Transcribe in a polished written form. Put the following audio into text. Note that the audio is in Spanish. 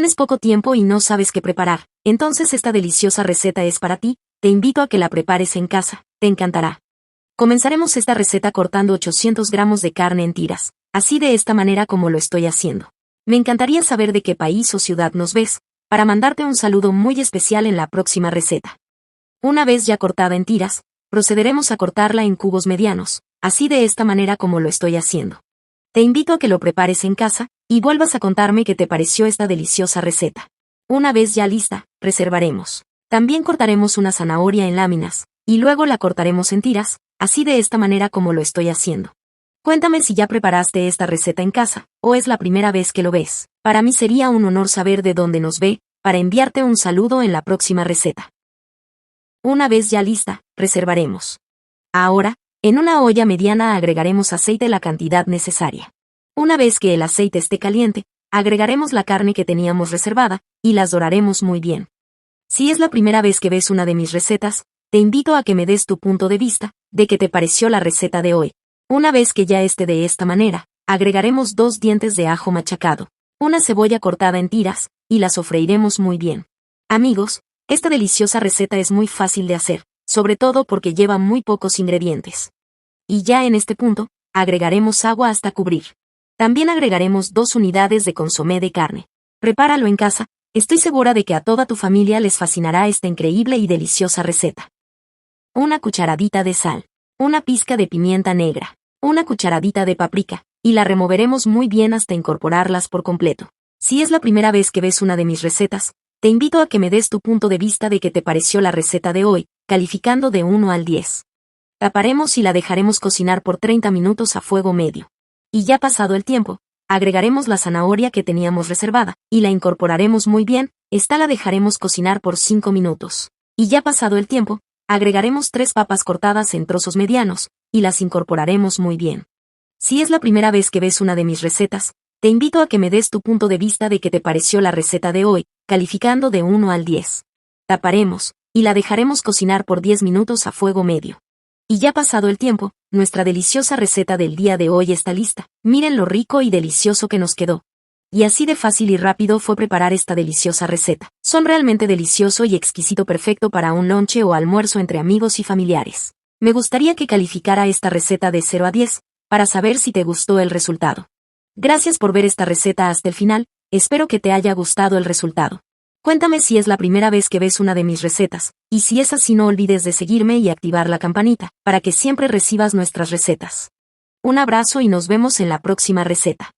Tienes poco tiempo y no sabes qué preparar, entonces esta deliciosa receta es para ti, te invito a que la prepares en casa, te encantará. Comenzaremos esta receta cortando 800 gramos de carne en tiras, así de esta manera como lo estoy haciendo. Me encantaría saber de qué país o ciudad nos ves, para mandarte un saludo muy especial en la próxima receta. Una vez ya cortada en tiras, procederemos a cortarla en cubos medianos, así de esta manera como lo estoy haciendo. Te invito a que lo prepares en casa, y vuelvas a contarme qué te pareció esta deliciosa receta. Una vez ya lista, reservaremos. También cortaremos una zanahoria en láminas, y luego la cortaremos en tiras, así de esta manera como lo estoy haciendo. Cuéntame si ya preparaste esta receta en casa, o es la primera vez que lo ves. Para mí sería un honor saber de dónde nos ve, para enviarte un saludo en la próxima receta. Una vez ya lista, reservaremos. Ahora, en una olla mediana agregaremos aceite la cantidad necesaria. Una vez que el aceite esté caliente, agregaremos la carne que teníamos reservada, y las doraremos muy bien. Si es la primera vez que ves una de mis recetas, te invito a que me des tu punto de vista, de qué te pareció la receta de hoy. Una vez que ya esté de esta manera, agregaremos 2 dientes de ajo machacado, una cebolla cortada en tiras, y la sofreiremos muy bien. Amigos, esta deliciosa receta es muy fácil de hacer, sobre todo porque lleva muy pocos ingredientes. Y ya en este punto, agregaremos agua hasta cubrir. También agregaremos 2 unidades de consomé de carne. Prepáralo en casa, estoy segura de que a toda tu familia les fascinará esta increíble y deliciosa receta. Una cucharadita de sal, una pizca de pimienta negra, una cucharadita de paprika, y la removeremos muy bien hasta incorporarlas por completo. Si es la primera vez que ves una de mis recetas, te invito a que me des tu punto de vista de qué te pareció la receta de hoy, calificando de 1 al 10. Taparemos y la dejaremos cocinar por 30 minutos a fuego medio. Y ya pasado el tiempo, agregaremos la zanahoria que teníamos reservada, y la incorporaremos muy bien, esta la dejaremos cocinar por 5 minutos. Y ya pasado el tiempo, agregaremos 3 papas cortadas en trozos medianos, y las incorporaremos muy bien. Si es la primera vez que ves una de mis recetas, te invito a que me des tu punto de vista de qué te pareció la receta de hoy, calificando de 1 al 10. Taparemos, y la dejaremos cocinar por 10 minutos a fuego medio. Y ya pasado el tiempo, nuestra deliciosa receta del día de hoy está lista. Miren lo rico y delicioso que nos quedó. Y así de fácil y rápido fue preparar esta deliciosa receta. Son realmente delicioso y exquisito, perfecto para un lonche o almuerzo entre amigos y familiares. Me gustaría que calificara esta receta de 0 a 10, para saber si te gustó el resultado. Gracias por ver esta receta hasta el final, espero que te haya gustado el resultado. Cuéntame si es la primera vez que ves una de mis recetas, y si es así no olvides de seguirme y activar la campanita, para que siempre recibas nuestras recetas. Un abrazo y nos vemos en la próxima receta.